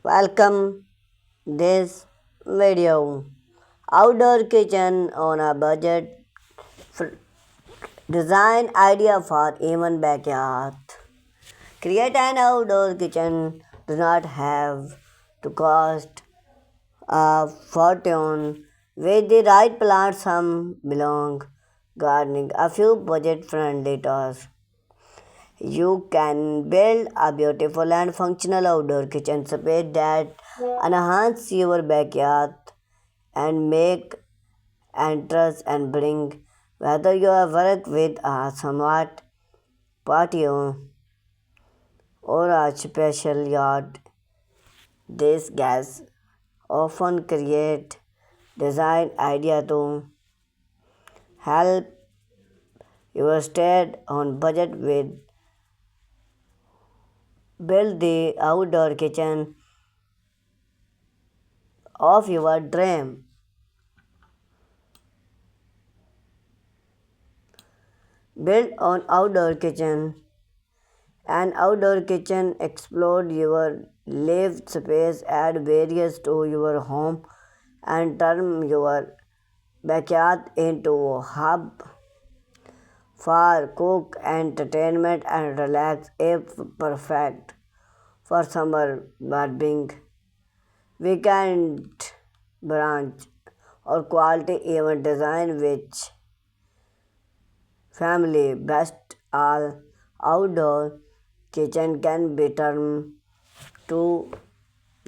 Welcome this video. Outdoor kitchen on a budget. Design idea for even backyard. Create an outdoor kitchen does not have to cost a fortune. With the right plants, some belong gardening, a few budget friendly tasks. You can build a beautiful and functional outdoor kitchen space that enhance your backyard and make interest and bring whether you work with a smart patio or a special yard. These guys often create design idea to help you stay on budget with build the outdoor kitchen of your dream. Build on outdoor kitchen. An outdoor kitchen explode your lived space, add various to your home, and turn your backyard into a hub for cook, entertainment, and relax. If perfect for summer barbing, weekend brunch, or quality event design which family best all outdoor kitchen can be turned to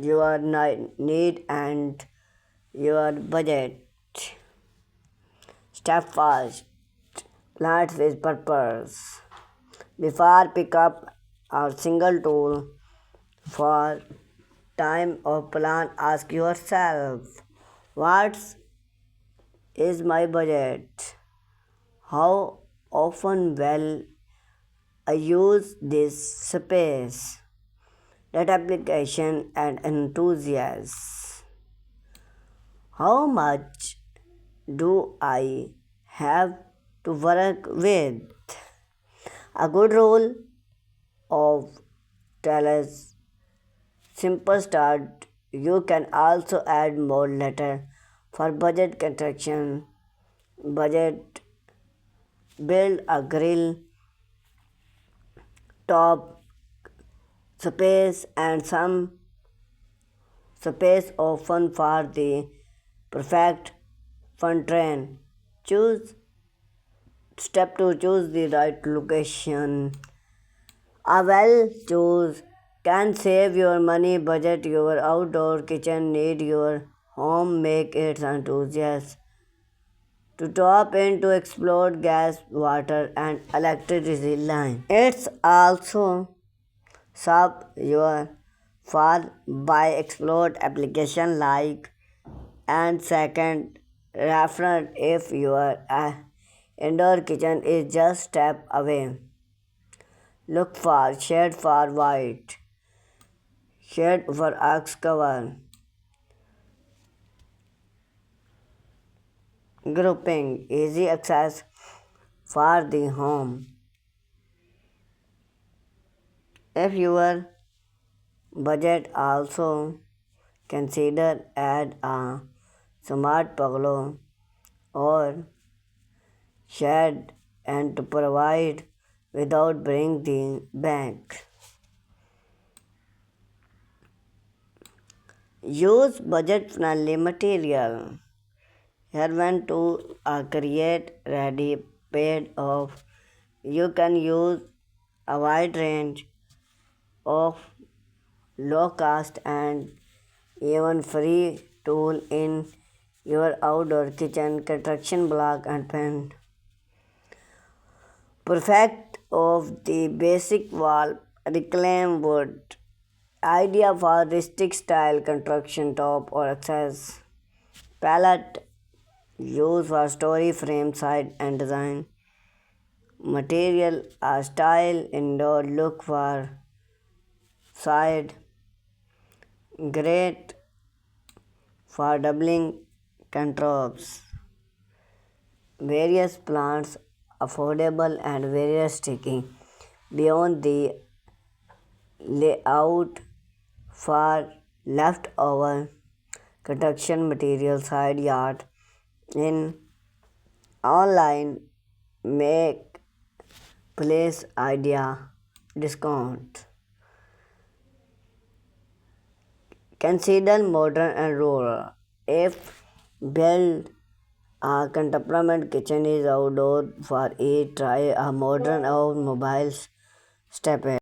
your need and your budget. Step first. Plants with purpose. Before pick up a single tool for time or plan, ask yourself, what is my budget? How often will I use this space? That application and enthusiasm. How much do I have to work with? A good rule of tell us simple start. You can also add more later for budget construction. Budget build a grill, top space and some space often for the perfect fun train. Choose step to choose the right location. A well choose can save your money budget your outdoor kitchen need your home make it enthusiast to tap into explode gas, water, and electricity line. It's also serve your for by explode application like and second reference if your indoor kitchen is just step away. Look for shade for white, shade for ox cover, grouping, easy access for the home. If your budget also consider add a smart bungalow or shed and to provide without bring the bank. Use budget friendly material. Here when to create ready paid off, you can use a wide range of low cost and even free tool in your outdoor kitchen construction block and paint. Perfect of the basic wall reclaim wood. Idea for rustic style construction top or access. Pallet used for story frame side and design. Material a style indoor look for side. Great for doubling controls. Various plants affordable and various sticky. Beyond the layout for leftover construction material side yard in online make place idea discount. Consider modern and rural. If build a contemporary kitchen is outdoor for a try a modern or mobile step